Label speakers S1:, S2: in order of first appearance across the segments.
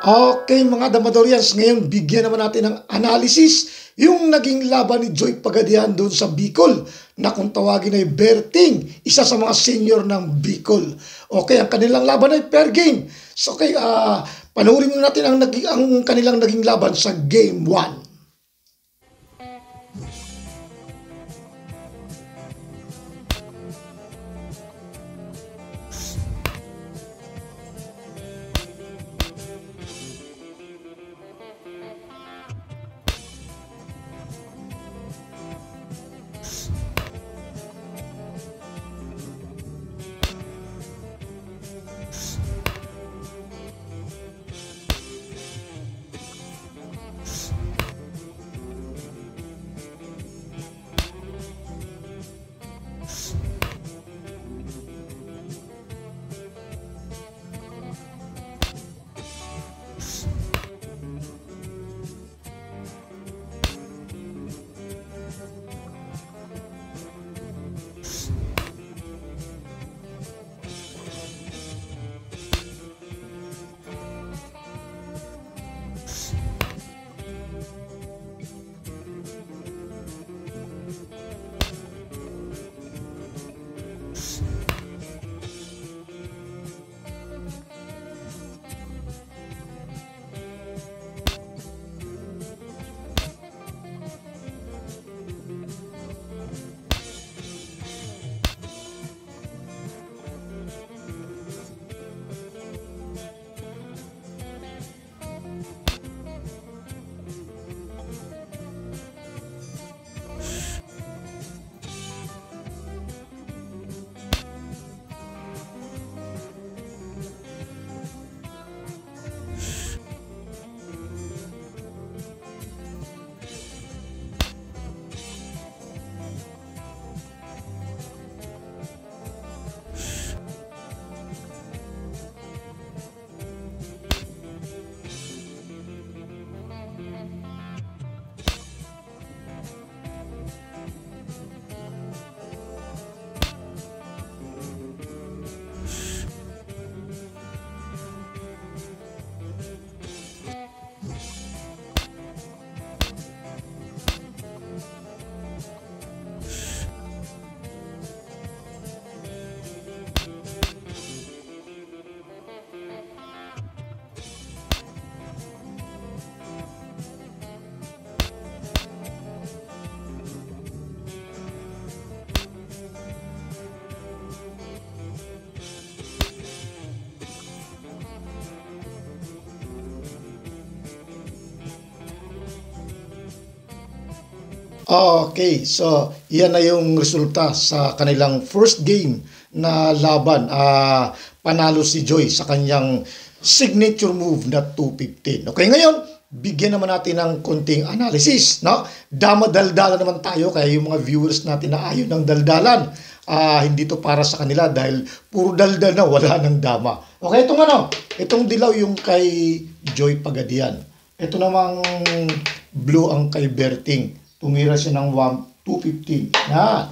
S1: Okay mga Damadorians, ngayon bigyan naman natin ng analysis yung naging laban ni Joy Pagadian doon sa Bicol na kung tawagin ay Berting, isa sa mga senior ng Bicol. Okay, ang kanilang laban ay fair game. So okay, panoorin muna natin ang kanilang naging laban sa Game 1. Okay, so yan na yung resulta sa kanilang first game na laban. Panalo si Joy sa kanyang signature move na 215. Okay, ngayon, bigyan naman natin ng konting analysis. No? Dama-daldala naman tayo, kaya yung mga viewers natin na ayaw ng daldalan. Hindi to para sa kanila dahil puro daldal na, wala ng dama. Okay, itong dilaw yung kay Joy Pagadian. Ito namang blue ang kay Berting. Tumira siya ng 215. Yan.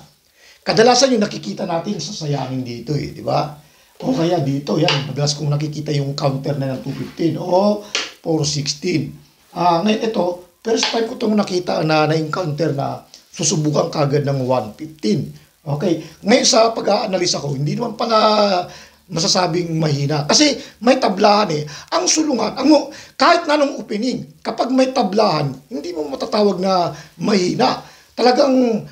S1: Kadalasan yung nakikita natin sa sayangin dito di ba? O kaya dito, yan. Madalas kong nakikita yung counter na ng 215 o 416. Ngayon ito, first time ko itong nakita na na-encounter na susubukan kagad ng 115. Okay. Ngayon sa pag-aanalisa ko, hindi naman pala masasabing mahina. Kasi may tablahan Ang sulungan, kahit na nung opening, kapag may tablahan, hindi mo matatawag na mahina. Talagang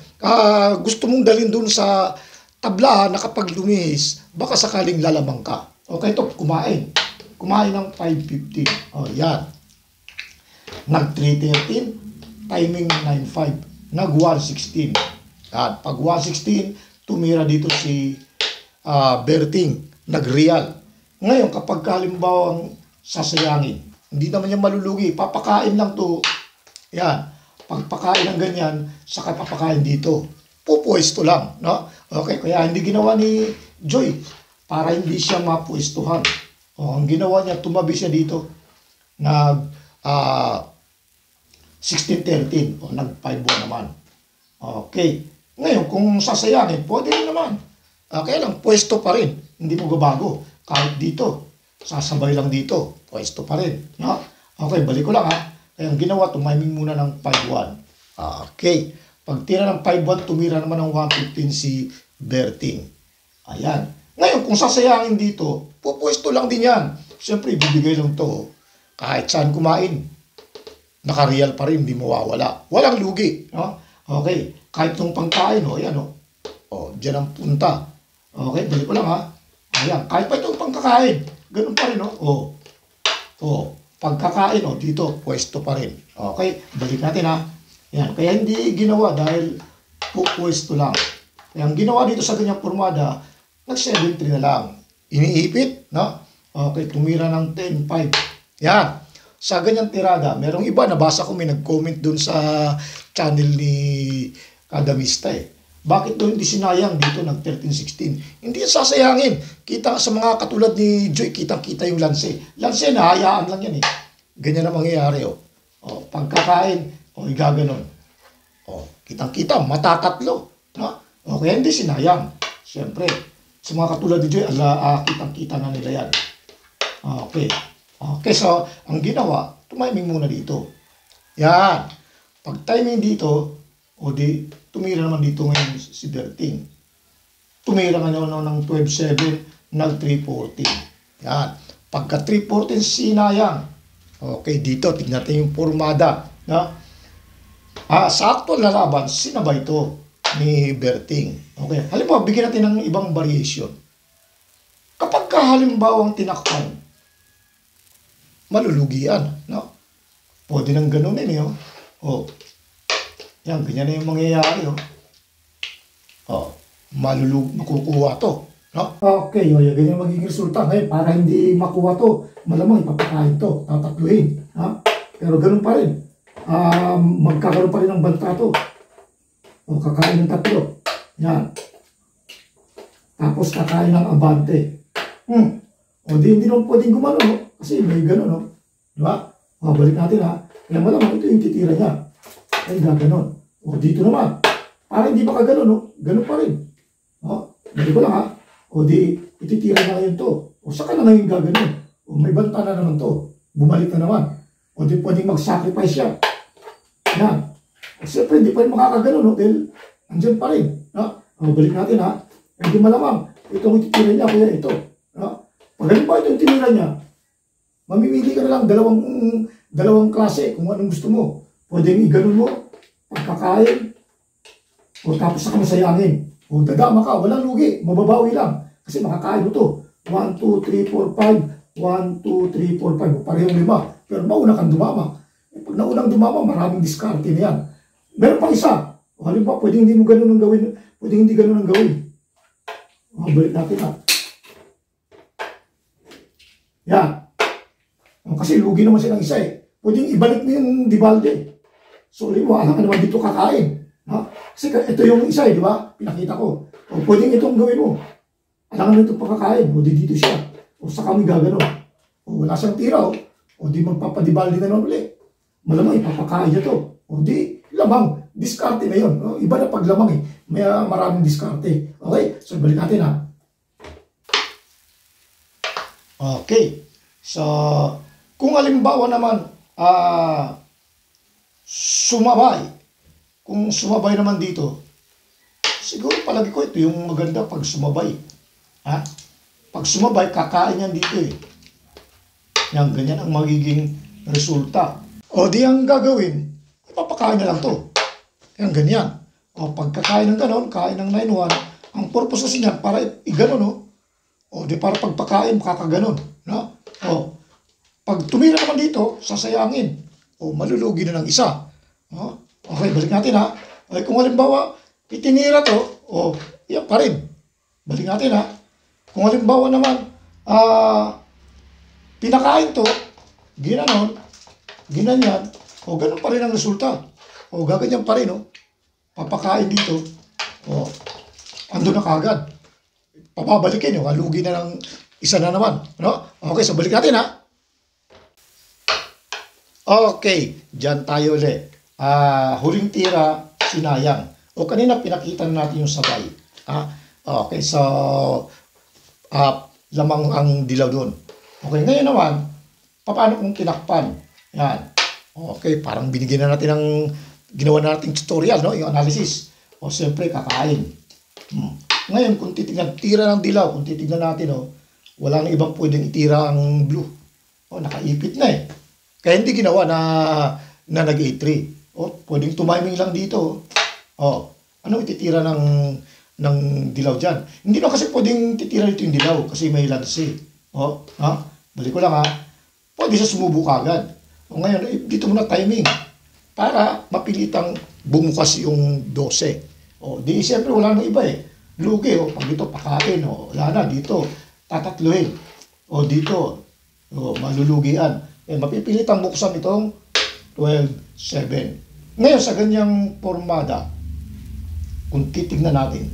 S1: gusto mong dalhin dun sa tablahan na kapag lumihis, baka sakaling lalamang ka. Okay, ito, kumain. Kumain ng 550. Yan. Nag 313, timing 95. Nag 116. Yan. Pag 116, tumira dito si Berting. Nag-real. Ngayon, kapag halimbawa sasayangin, hindi naman niya malulugi. Papakain lang to. Yan. Pagpakain ng ganyan, saka papakain dito. Pupuesto lang. No? Okay, kaya hindi ginawa ni Joy para hindi siya mapuestuhan. Ang ginawa niya, tumabi siya dito. Nag 16-13. Nag-5 naman. Okay. Ngayon, kung sasayangin, pwede rin naman. Kaya lang, pwesto pa rin. Hindi mo gabago. Kahit dito. sasabay lang dito. Pwesto pa rin. No? Okay, balik ko lang ha. Kaya ang ginawa, tumiming muna ng 5-1. Okay. Pag tira ng 5-1, tumira naman ng 115 si Berting. Ayan. Ngayon, kung sasayangin dito, pupwesto lang din yan. Siyempre, ibibigay lang to. Kahit saan kumain. Nakareal pa rin, hindi mawawala. Walang lugi. No? Okay. Kahit nung pangkain, ayan dyan ang punta. Okay, balik ko lang ha. Ayan, kahit pa itong pangkakain, ganun pa rin pagkakain dito, pwesto pa rin. Okay, balik natin ha. Ayan, kaya hindi ginawa dahil pwesto lang. Kaya ang ginawa dito sa ganyang formada, nag-7-3 na lang. Iniipit, no? Okay, tumira ng 10-5. Yan. Sa ganyang tirada, merong iba, nabasa ko may nag-comment dun sa channel ni Kadamista Bakit doon hindi sinayang dito ng 13-16? Hindi yan sasayangin. Kita sa mga katulad ni Joy, kitang-kita yung lanse. Lanse, nahayaan lang yan Ganyan na mangyayari pagkakain, igaganon. Kitang-kita, matatatlo. No? Okay, hindi sinayang. Siyempre, sa mga katulad ni Joy, kitang-kita na nila yan. Okay. Okay, so, ang ginawa, tumiming muna dito. Yan. Pag timing dito, tumira naman dito ngayon si Berting. Tumira nga naman ng 12-7, nag-3-14. Yan. Pagka 3-14, sinayang. Okay, dito, tignan natin yung formada. No? Sa actual na laban, sinabay ito ni Berting. Okay, halimbawa, bigyan natin ng ibang variation. Kapag halimbawang tinakpan, malulugi yan. No? Pwede nang ganun yan, ganyan na yung mangyayari. Makukuha to. No? Okay, ganyan magiging resulta. Ngayon, para hindi makuha to, malamang ipapakain to, tatatluhin. Pero ganun pa rin. Magkakaroon pa rin ng banta to. Kakain ng tatlo. Yan. Tapos kakain ng abante. Hindi naman pwedeng gumano, kasi may ganun. Diba? Balik natin Kaya malamang ito yung titira niya. Ay, gaganon. Dito naman. Para hindi makaganon, ganun pa rin. Hindi ko lang ititira na ngayon to. Saka na ngayon gaganon. May banta na naman to. Bumalik na naman. Di pwedeng mag-sacrifice siya. Yan. Siyempre, hindi pa rin makakaganon, dahil andyan pa rin. Balik natin Hindi malamang. Itong ititira niya, kaya ito. Pag ba ito yung tinira niya, mamimili ka na lang dalawang klase kung anong gusto mo. Pwedeng iganon mo, pagkakain, tapos saka masayangin. Dadama ka, walang lugi, mababawi lang. Kasi makakain mo to. 1, 2, 3, 4, 5. 1, 2, 3, 4, 5. Parehong 5. Pero mauna kang dumama. Pag naunang dumama, maraming diskarte na yan. Meron pang isa. Halimbawa, pwedeng hindi mo ganun ang gawin. Pwedeng hindi ganun ang gawin. Balik natin Yan. Kasi lugi naman silang isa Pwedeng ibalik mo yung Dibalde. So, alam ka naman dito kakain. Kasi ito yung isa di ba? Pinakita ko. Pwedeng itong gawin mo. Alam ka na itong pakakain. Dito siya. Sa kami gagano. Wala siyang tira. Di magpapadibalde na naman ulit. Malamang ipapakain niya to. Di lamang. Diskarte na yun. Iba na pag lamang May maraming diskarte. Okay? So, balik natin Okay. So, kung halimbawa naman, sumabay. Kung sumabay naman dito, siguro palagi ko ito yung maganda pag sumabay. Pag sumabay, kakain yan dito Yan, ganyan ang magiging resulta. Di ang gagawin, ipapakain na lang to. Yan, ganyan. Pagkakain ng ganon, kain ng 9-1, ang purpose kasi niyan, para iganon, di para pagpakain, makakaganon. No? Pag tumira naman dito, sasayangin. Malulugi na ng isa. Okay, balik natin kung halimbawa, itinira to, yan pa rin. Balik natin Kung halimbawa naman, pinakain to, ginanon, ginanyan, ganun pa rin ang resulta. Gaganyan pa rin, papakain dito, ando na kagad. Papabalikin lugi na ng isa na naman. Okay, so balik natin Okay, dyan tayo ulit. Huling tira, sinayang. Kanina pinakita na natin yung sabay. Okay, so lamang ang dilaw doon. Okay, ngayon naman, paano kung tinakpan? Yan. Okay, parang binigyan na natin ng ginawa na nating tutorial, no? Yung analysis. O siyempre, kakain. Ngayon, kung titignan, tira ng dilaw, kung titignan natin, wala nang ibang pwedeng itira ang blue. Nakaipit na eh. Kaya hindi ginawa na nag-A3. Pwedeng tumiming lang dito. Ano ititira ng dilaw dyan? Hindi na kasi pwedeng titira dito yung dilaw kasi may lansi. Balik ko lang ha. Pwede siya sumubo kagad. Ngayon, dito muna timing para mapilitang bumukas yung 12. Di siyempre wala nang iba eh. Lugi, pag dito pakain, wala na, dito tatatluhin. Dito, malulugian. Mapipilitang buksan itong 12-7. Ngayon, sa ganyang formada, kung titignan natin,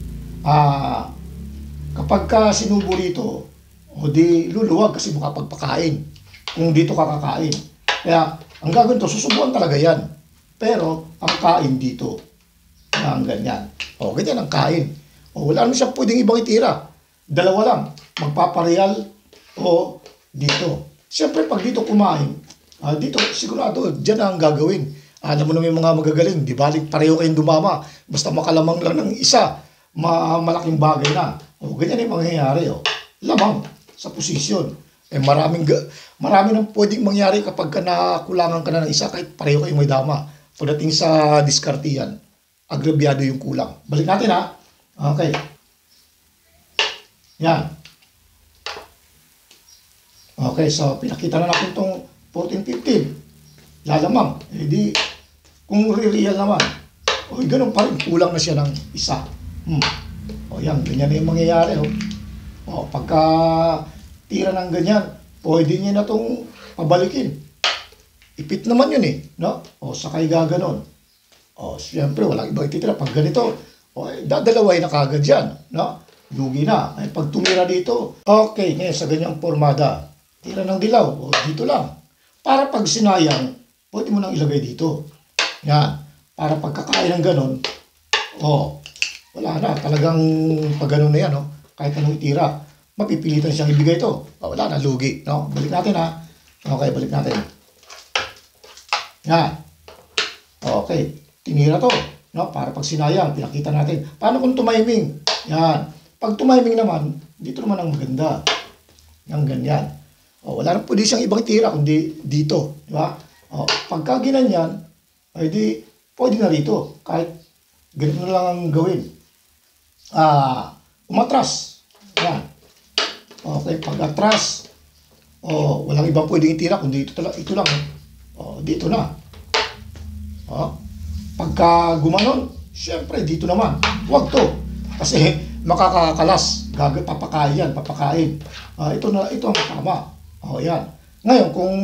S1: kapag ka sinubo rito, di luluwag kasi makapagpakain kung dito kakakain. Kaya, ang gagawin to, susubuan talaga yan. Pero, ang kain dito, ang ganyan. Ganyan ang kain. Wala naman siya pwedeng ibang itira. Dalawa lang, magpapareal o dito. Siyempre, pag dito kumain, dito, sigurado, dyan ang gagawin. Alam mo naman yung mga magagaling, di balik pareho kayong dumama. Basta makalamang lang ng isa, malaking bagay na. Ganyan yung mangyayari. Lamang sa posisyon. Marami nang pwedeng mangyari kapag nakulangan ka na ng isa kahit pareho kayong may dama. Pagdating sa diskartiyan, agrabyado yung kulang. Balik natin ha. Okay. Yan. Okay, so pinakita na natin itong 14-15. Lalamang. Kung real naman, ganun pa rin. Kulang na siya ng isa. Yan, ganyan na yung mangyayari. Pagka tira ng ganyan, pwede niya na itong pabalikin. Ipit naman yun eh. No? Sakay gaganon. Siyempre, walang ibang ititira. Pag ganito, dadalaway na kagad yan. No? Lugi na. Pag tumira dito, okay, ngayon sa ganyang formada, tira ng dilaw, dito lang. Para pag sinayang, pwede mo nang ilagay dito. Yan. Para pagkakain ng ganon, wala na. Talagang pag ganon na yan, kahit anong itira, mapipilitan siyang ibigay ito. Wala na, lugi. No? Balik natin ha. Okay, balik natin. Yan. Okay. Tinira to. No? Para pag sinayang, pinakita natin. Paano kung tumiming? Yan. Pag tumiming naman, dito naman ang maganda. Yang ganyan. Wala na pwede siyang ibang tira kundi dito. Di ba? Pagka ginanyan, pwede na rito. Kahit ganito na lang ang gawin. Umatras. Yan. Okay, pag atras, walang ibang pwedeng itira kundi ito lang. Dito na. Pagka gumanon, syempre dito naman. Huwag to. Kasi makakakalas. Papakain. Ito ang tama. Yan. Ngayon, kung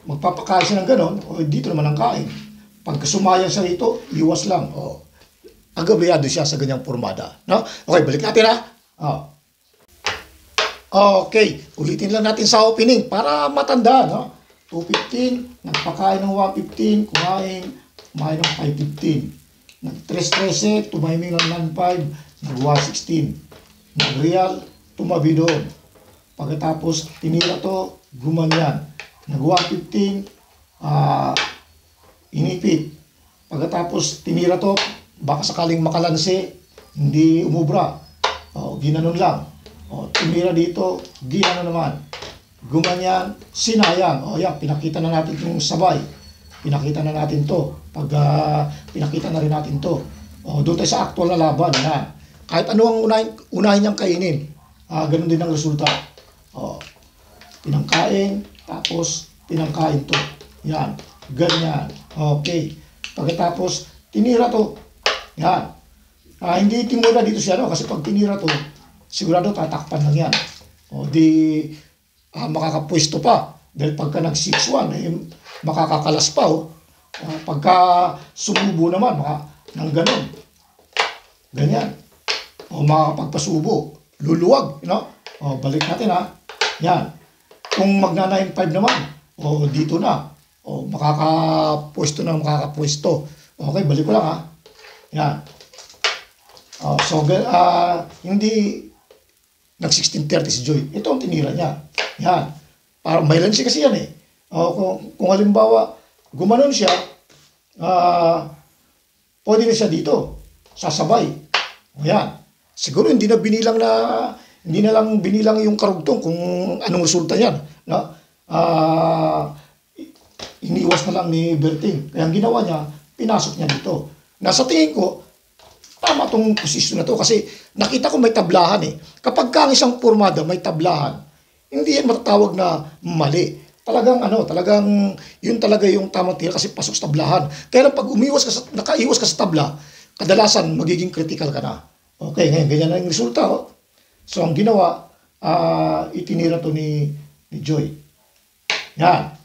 S1: magpapakain siya ng ganon, dito naman ang kain. Pagka sumayang siya rito, iwas lang. Agabyado siya sa ganyang formada. No? Okay, balik natin ha. Okay, ulitin lang natin sa opening para matanda. No? 215, nagpakain ng 115, kumain ng 515. Nag-13, tumiming ng 95, nag-116. Nag-real, tumabi doon. Pagkatapos, tinira to, gumanyan. Nag-115, inipit. Pagkatapos, tinira to, baka sakaling makalansi, hindi umubra. Ginanon lang. Tumira dito, ginanon naman. Gumanyan, sinayang. Yan, pinakita na natin yung sabay. Pinakita na natin to. Pag pinakita na rin natin to. Doon tayo sa actual na laban. Yan. Kahit ano ang unahin niyang kainin, ganun din ang resulta. Pinangkain, tapos pinangkain to. Yan. Ganyan. Okay. Pagkatapos, tinira to. Yan. Hindi timura dito siya, kasi pag tinira to, sigurado tatakpan lang yan. Makakapwesto pa. Dahil pagka nag-6-1, makakakalas pa. Pagka sumubo naman, nang ganon. Ganyan. Makakapagpasubo. Luluwag. Balik natin ha. Yan. Kung magna-9-5 naman, dito na. Makakapwesto na makakapwesto. Okay, balik ko lang ha. Yan. Hindi nag-16-30 si Joy. Ito ang tinira niya. Yan. Parang may lansi kasi yan eh. Kung halimbawa, gumanon siya, pwede na siya dito. Sasabay. O yan. Siguro hindi na lang binilang yung karugtong kung anong resulta yan. No? Iniwas na lang ni Berting. Kaya ang ginawa niya, pinasok niya dito. Nasa tingin ko, tama itong posisyon na to kasi nakita ko may tablahan eh. Kapag ka ang isang pormada may tablahan, hindi yan matatawag na mali. Talagang yun talaga yung tamang tira kasi pasok sa tablahan. Kaya lang pag nakaiwas ka sa tabla, kadalasan magiging critical ka na. Okay, ngayon ganyan na yung resulta. Oh. So ang ginawa, itinira to ni Joy. Yan.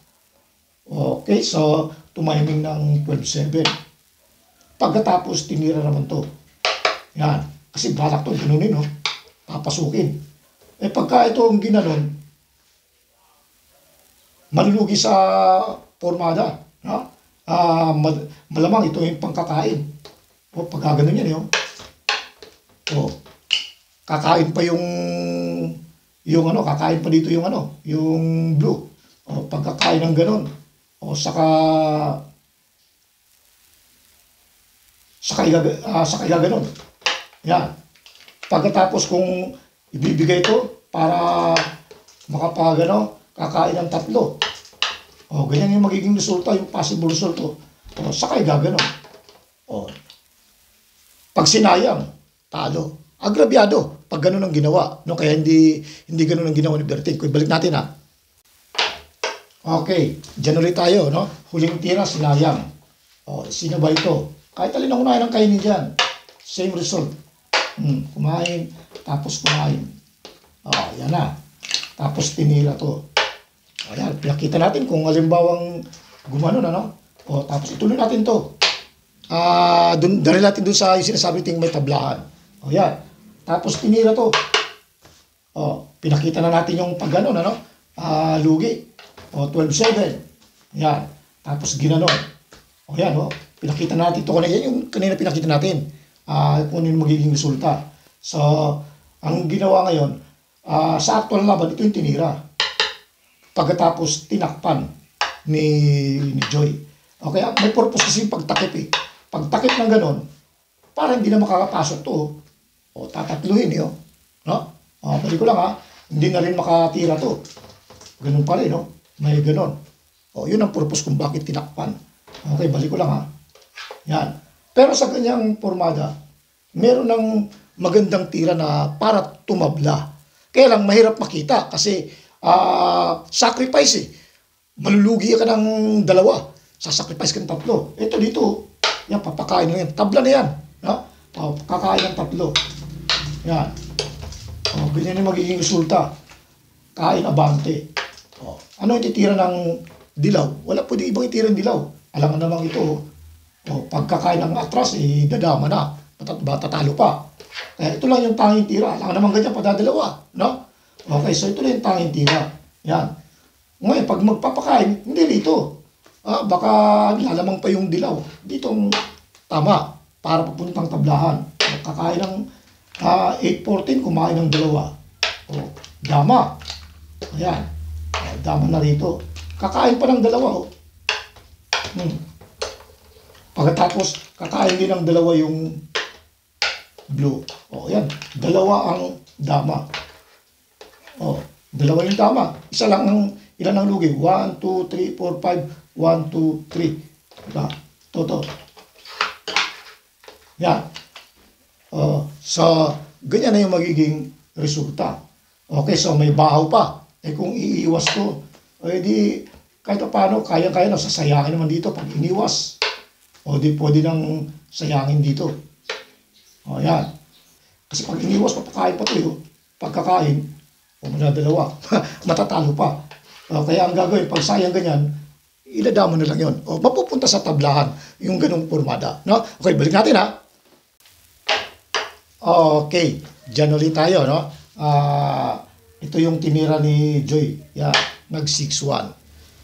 S1: Okay, so tumiming ng 12-7. Pagkatapos tinira naman to. Yan. Kasi balak to, ganunin, no? Papasukin. Pagka ito ang ginanon, malulugi sa pormada. No? Malamang ito yung pangkakain. Pagka ganun yan, yun. Kakain pa kakain pa dito yung blue. Pagkakain ng ganun. Saka igaganon. Yan. Pagkatapos kung ibibigay ito para kakain ng 3. Ganyan yung magiging resulta, yung possible result. Saka igaganon. Pag sinayang, talo. Agrabyado pag ganun ang ginawa. No? Kaya hindi ganun ang ginawa ni Berting. Balik natin ha. Okay, dyan ulit tayo. No? Huling tira, sinayang. Sino ba ito? Kahit alin ang unahin ang kainin dyan. Same result. Kumain, tapos kumain. Yan na. Tapos tinira to. Ayan, pinakita natin kung halimbawang gumanon, tapos ituloy natin to. Dahil natin dun sa yung sinasabi ting may tablahan. Yan. Tapos tinira to. Pinakita na natin yung pag ganon, lugi. 12-7. Yan. Tapos ginanon. Yan, pinakita natin ito. Yan yung kanina pinakita natin. Kung ano yung magiging resulta. So, ang ginawa ngayon, sa actual laban, ito yung tinira. Pagkatapos, tinakpan ni Joy. Okay, may purpose kasi yung pagtakip eh. Pagtakip ng ganon, para hindi na makakapasok to. Tatatluhin yun. No? Balik ko lang ha. Hindi na rin makatira to. Ganun pa rin, no? May ganon. Yun ang purpose kung bakit tinakpan. Okay, balik ko lang ha. Yan. Pero sa ganyang pormada, meron ng magandang tira na para tumabla. Kaya lang mahirap makita kasi sacrifice eh. Malulugi ka ng 2. Sasacrifice ka ng 3. Ito dito, yan, papakain na yan. Tabla na yan. No? Kakain ng 3. Yan. Ganyan yung magiging resulta. Kain abante. Ano yung titira ng dilaw? Wala pwede ibang itira ng dilaw. Alam mo naman ito. Pagkakain ng atras, dadama na. Tatalo pa. Kaya ito lang yung tanging tira. Alam naman ganyan, padadalawa. No? Okay, so ito lang yung tanging tira. Yan. Ngayon, pag magpapakain, hindi dito. Baka lalamang pa yung dilaw. Dito tama. Para papuntang tablahan. Kakain ng 8-14, kumain ng 2. Dama. Ayan. Dama na rito. Kakain pa ng 2. Pagkatapos, kakain din ng 2 yung blue. Ayan. 2 ang dama. 2 yung dama. Isa lang ilan ang lugi? 1, 2, 3, 4, 5. 1, 2, 3. Diba? Toto. Yan. So, ganyan na yung magiging resulta. Okay, so may bahaw pa. Kung iiwas to, di kahit paano, kaya-kaya na, sasayangin naman dito pag iniwas. Di pwede nang sayangin dito. Yan. Kasi pag iniwas, papakain pa to. Pagkakain, manadalawa. Matatalo pa. Kaya ang gagawin, pag sayang ganyan, iladamo na lang yun. Mapupunta sa tablahan yung ganung pormada. No? Okay, balik natin ha. Okay, dyan ulit tayo. No? Ito yung tinira ni Joy. Yeah, nag 6-1.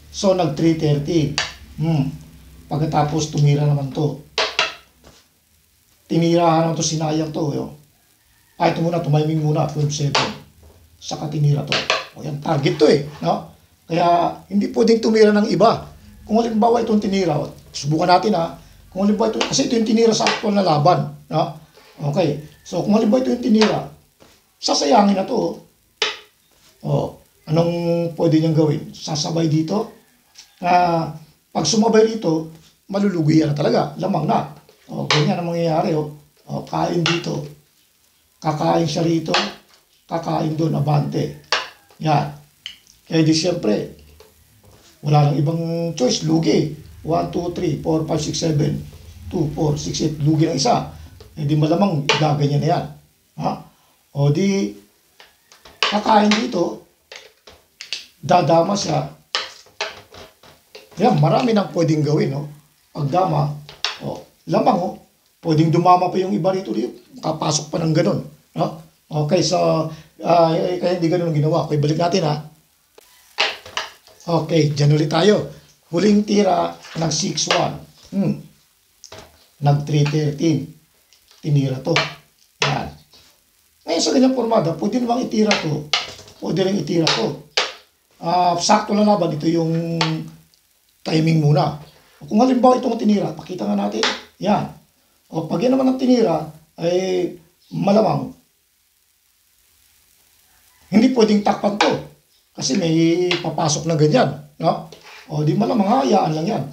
S1: So, nag 3-30. Pagkatapos, tumira naman to. Tinirahan naman to, sinayang to. Ito muna, tumiming muna, 12-7. Saka tinira to. Yan, target to eh. No? Kaya hindi pwedeng tumira ng iba. Kung halimbawa itong tinira, subukan natin ha. Kung halimbawa ito, kasi ito yung tinira sa actual na laban. Ha? Okay. So kung halimbawa ito yung tinira, sasayangin na to. Oh, anong pwede niyang gawin? Sasabay dito. Pag sumabay dito, malulugi yan na talaga. Lamang na. Oh, ganyan ang mangyayari. Oh. Oh, kain dito. Kakain siya rito. Kakain doon, abante. Yan. Kaya di siyempre, wala nang ibang choice, lugi. 1, 2, 3, 4, 5, 6, 7, 2, 4, 6, 8, lugi ng isa. Hindi malamang gaganyan na yan. Ha? O di, kakain dito, dadama siya. Yan, marami nang pwedeng gawin. No? Pagdama, lamang, pwedeng dumama pa yung iba rito. Kapasok pa ng ganun. No? Okay, so, kaya hindi ganun ang ginawa. Okay, balik natin ha. Okay, dyan ulit tayo. Huling tira, nag 6-1. Nag 3-13. Tinira to. Yan. Ngayon sa ganyang formada, pwede namang itira to. Pwede rin itira to. Sakto na laban, ito yung timing muna. Kung halimbawa itong tinira, pakita nga natin. Yan. O pag yan naman ang tinira, ay malamang hindi pwedeng takpan to. Kasi may papasok na ganyan. No? O di malamang hayaan lang yan.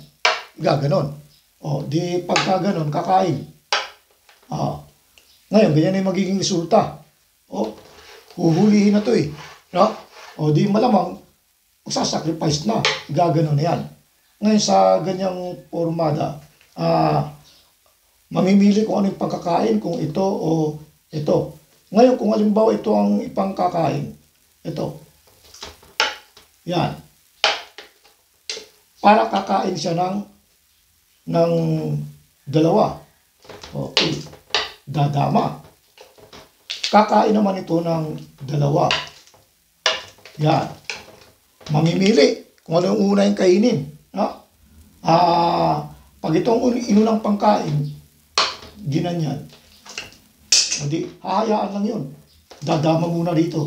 S1: Gaganon. O di pagka ganon, kakain. Ngayon, ganyan yung magiging resulta. O, huhulihin na to eh. No? O di malamang, magsasacrifice na. Gaganon na yan. Ngayon sa ganyang formada, mamimili kung ano yung pagkakain, kung ito o ito. Ngayon, kung halimbawa ito ang ipangkakain, ito. Yan. Para kakain siya ng dalawa. Okay. Dadama. Kakain naman ito ng dalawa. Yan. Mamimili kung ano yung una yung kainin. No? Pag itong inunang pangkain, ginanyan. Hindi, hahayaan lang yun. Dadama muna dito.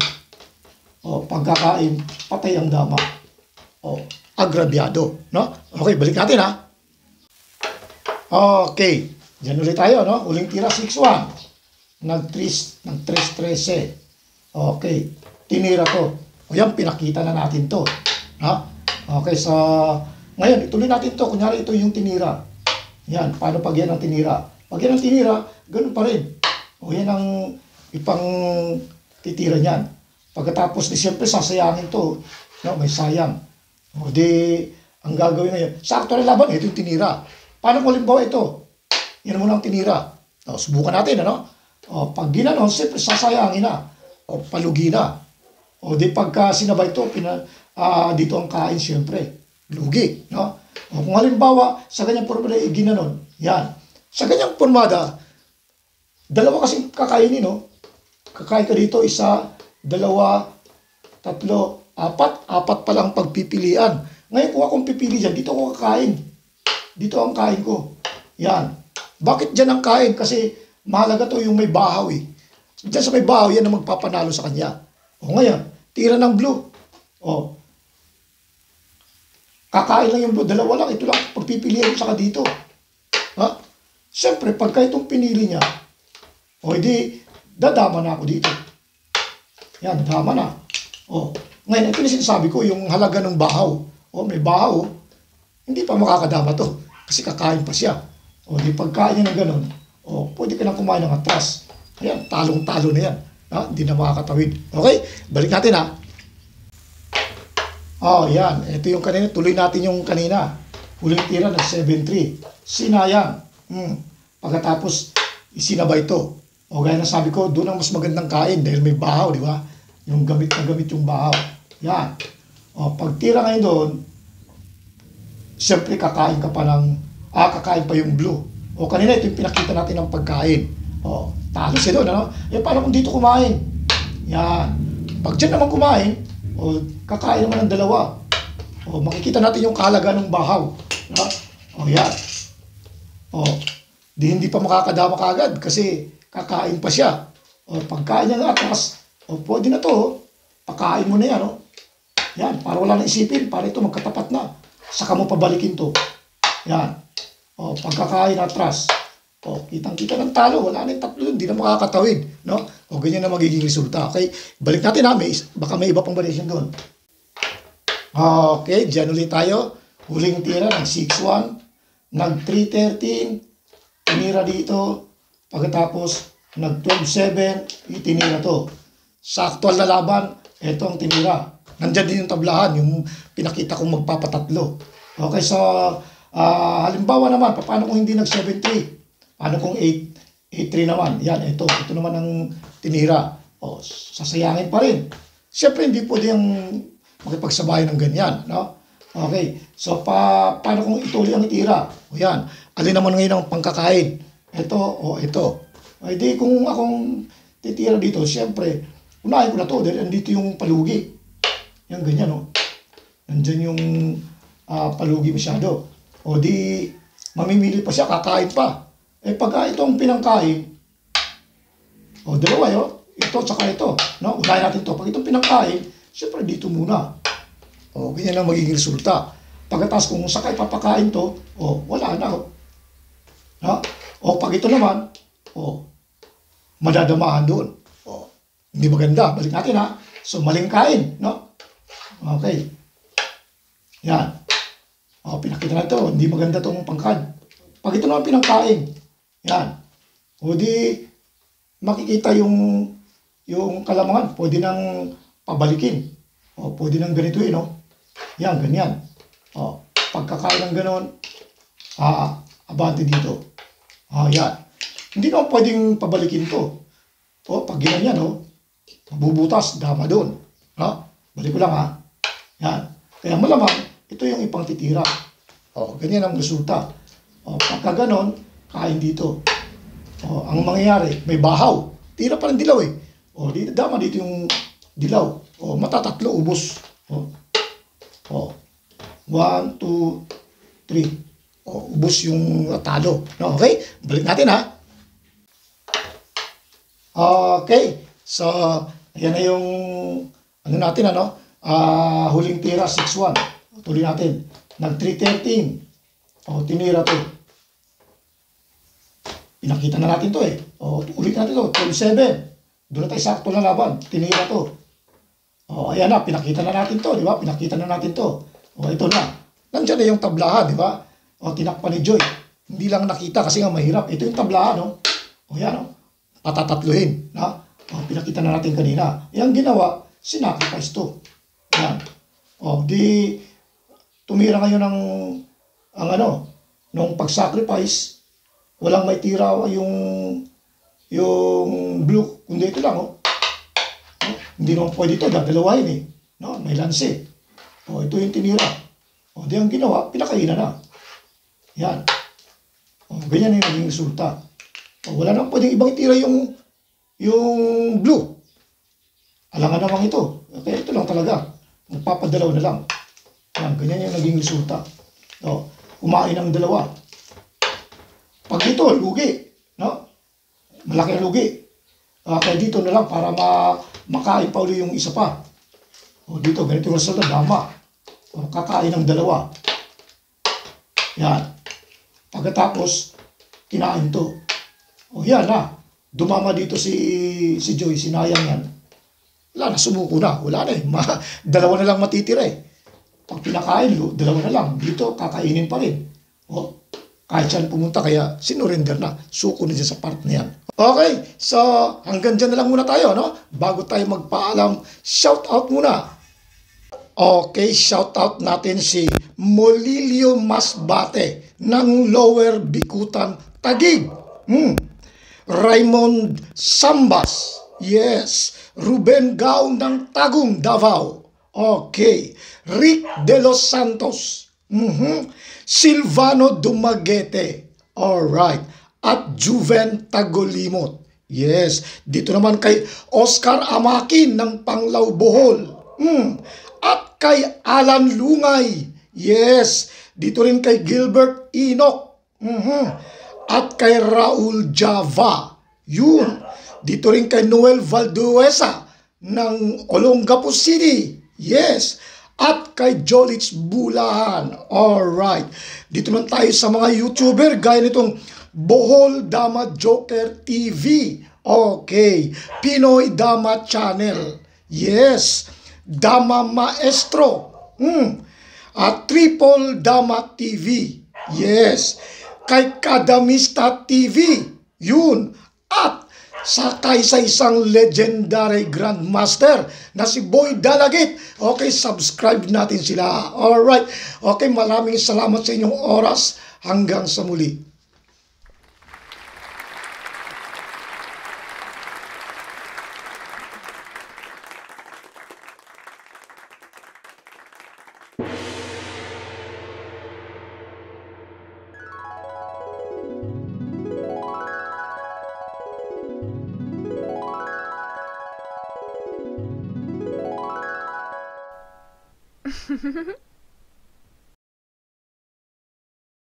S1: O, pagkakain, patay ang dama. O, agrabyado. No? Okay, balik natin ha. Okay, dyan ulit tayo. No? Uling tira, 6-1. Nag-3-13. Okay, tinira to. O yan, pinakita na natin to. Ha? Okay, so, ngayon, ituloy natin to. Kunyari, ito yung tinira. Yan, paano pag yan ang tinira? Pag yan ang tinira, ganun pa rin. O yan ang ipang titira niyan. Pagkatapos di siyempre sasayangin to. No, may sayang. O di, ang gagawin ngayon, sakto na laban, ito yung tinira. Paano kung halimbawa ito? Yan muna ang tinira. O, subukan natin, ano? O, pag ginanon, siyempre sasayangin na. O, palugi na. O di pagka sinabay ito, dito ang kain siyempre. Lugi, no? O, kung halimbawa, sa ganyang formula, ginanon, yan. Sa ganyang formada, dalawa kasing kakainin, no? Kakain ka dito, 1, 2, 3, 4. 4 pa lang pagpipilian. Ngayon, kung akong pipili dyan, dito ako kakain. Dito ang kain ko. Yan. Bakit dyan ang kain? Kasi mahalaga to yung may bahaw eh. Dyan sa may bahaw, yan ang magpapanalo sa kanya. O ngayon, tira ng blue. O, kakain lang yung blue. Dalawa lang. Ito lang. Pagpipilian saka dito. Ha? Siyempre, pagka itong pinili niya, o hindi, dadama na ako dito. Yan, dama na. O, ngayon, ito na sinasabi ko, yung halaga ng bahaw. O, may bahaw, hindi pa makakadama to. Kasi kakain pa siya. O, di pagkain niya ng ganun, o, pwede ka nang kumain ng atras. Ayan, talong-talo na yan. Ha? Hindi na makakatawid. Okay? Balik natin ha. O, yan. Ito yung kanina. Tuloy natin yung kanina. Huling tira ng 7-3. Sinayang. Pagkatapos, isinabay to. O gaya na sabi ko, doon ang mas magandang kain dahil may bahaw, di ba? Yung gamit na gamit yung bahaw. Yan. O, pag tira ngayon doon, siyempre kakain ka pa ng, kakain pa yung blue. O kanina ito yung pinakita natin ng pagkain. O, talo siya doon, ano? E, paano kung dito kumain? Yan. Pag dyan naman kumain, o, kakain naman ng dalawa. O, makikita natin yung kahalaga ng bahaw. No? O, yan. O, hindi pa makakadama kaagad kasi kakain pa siya. O, pagkain niya ng atras, o, pwede na to. Pakain mo na yan, o. Yan, para wala na isipin, para ito magkatapat na. Saka mo pabalikin to. Yan. O, pagkakain atras. O, kitang-kita ng talo. Wala na yung tatlo yun. Hindi na makakatawid. No? O, ganyan na magiging resulta. Okay? Balik natin ha. Baka may iba pang variation doon. Okay, dyan ulit tayo. Huling tira, nag-6-1. Nag-3-13. Tinira dito. Pagkatapos, nag-12-7. Itinira to. Sa actual na laban, ito ang tinira. Nandyan din yung tablahan, yung pinakita kong magpapatatlo. Okay, so halimbawa naman, paano kung hindi nag-7-3? Paano kung 8-3 naman? Yan, ito naman ang tinira. O, sasayangin pa rin. Siyempre, hindi pwede yung makipagsabayan ng ganyan. No? Okay, so paano kung ituloy ang itira? O yan, alin naman ngayon ang pangkakain? Ito o ito. O, di kung akong titira dito, siyempre, unahin ko na to dahil andito yung palugi. Yan, ganyan, no? Nandyan yung palugi masyado. O di, mamimili pa siya, kakain pa. Eh, pagka itong pinangkain, o dalawa yun, ito tsaka ito. No? Unahin natin to. Pag itong pinangkain, siyempre dito muna. O, ganyan ang magiging resulta. Pagkatapos kung sakay papakain to, o, wala na. No? O, pag ito naman, o, madadamahan doon. O, hindi maganda. Balik natin, ha? So, maling kain, no? Okay. Yan. O, pinakita na ito. Hindi maganda itong pangkain. Pag ito naman pinangkain, yan. O di, makikita yung kalamangan. Pwede nang pabalikin. O, pwede nang ganito no? Yan, ganyan. O, pagkakain ng ganon, abante dito. Yan. Hindi naman pwedeng pabalikin to. O, pag ganyan, no? Mabubutas, dama doon. No? Balik ko lang, ha? Yan. Kaya malamang, ito yung ipang titira. O, ganyan ang resulta. O, pagka ganon, kain dito. O, ang mangyayari, may bahaw. Tira pa ng dilaw, eh. O, dama dito yung dilaw. O, matatatlo, ubos. O, 1, 2, 3. O, ubos yung talo. No, okay? Balik natin, ha? Okay. So, ayan na yung, ano natin, ano? Huling tira, 6-1. Tuloy natin. Nag-3-13. O, tinira to. Pinakita na natin to, eh. O, ulit natin to. 12-7. Doon na tayo sakto na laban. Tinira to. O, ayan na. Pinakita na natin to, di ba? Pinakita na natin to. O, ito na. Nandiyan na yung tablahan, di ba? O, tinakpan ni Joy. Hindi lang nakita kasi nga mahirap. Ito yung tablahan, no? O, yan, no? Patatatluhin, na? O, pinakita na natin kanina. Yang ginawa, sinacrifice to. Yan. O, di, tumira ngayon ang nung pag-sacrifice, walang may tira yung blue, kundi ito lang, no? Hindi naman pwede ito, dadalawahin, eh. No? May lanse. O, ito yung tinira. O, di ang ginawa, pinakainan na. Yan. O, ganyan yung naging resulta. O, wala nang pwedeng ibang itira yung blue. Alangan naman ito. Kaya ito lang talaga. Magpapadalaw na lang. Yan, ganyan yung naging resulta. O, kumain ng dalawa. Pag ito, lugi. No? Malaki na lugi. Kaya dito na lang para makain pa uli yung isa pa. O, dito, ganito yung resulta. Dama. O, kakain ng dalawa. Yan. Pagkatapos, kinain to. O, yan na. Dumama dito si Joy. Sinayang yan. Wala na, sumuko na. Wala na eh. Dalawa na lang matitira eh. Pag pinakain, dalawa na lang. Dito, kakainin pa rin. O, kahit saan pumunta, kaya sinurrender na. Suko na dyan sa part na yan. Okay, so hanggang dyan na lang muna tayo, no? Bago tayo magpaalam, shout out muna. Okay, shout out natin si Molilio Masbate ng Lower Bikutan, Taguig. Raymond Sambas. Yes. Ruben Gao ng Tagum, Davao. Okay. Rick De Los Santos. Silvano Dumaguete. Alright. At Juven Tagolimot. Yes. Dito naman kay Oscar Amakin ng Panglao, Bohol. At kay Alan Lungay. Yes. Dito rin kay Gilbert Enoch. At kay Raul Java. Yun. Dito rin kay Noel Valduesa ng Olongapo City. Yes. at kay Jolits Bulahan. Alright. Dito naman tayo sa mga YouTuber gaya nitong Bohol Dama Joker TV. Okay. Pinoy Dama Channel. Yes. Dama Maestro. At Triple Dama TV. Yes. Kay Kadamista TV. Yun. At sa kaisa-isang legendary grandmaster na si Boy Dalagit. Okay, subscribe natin sila. Alright. Okay, maraming salamat sa inyong oras. Hanggang sa muli.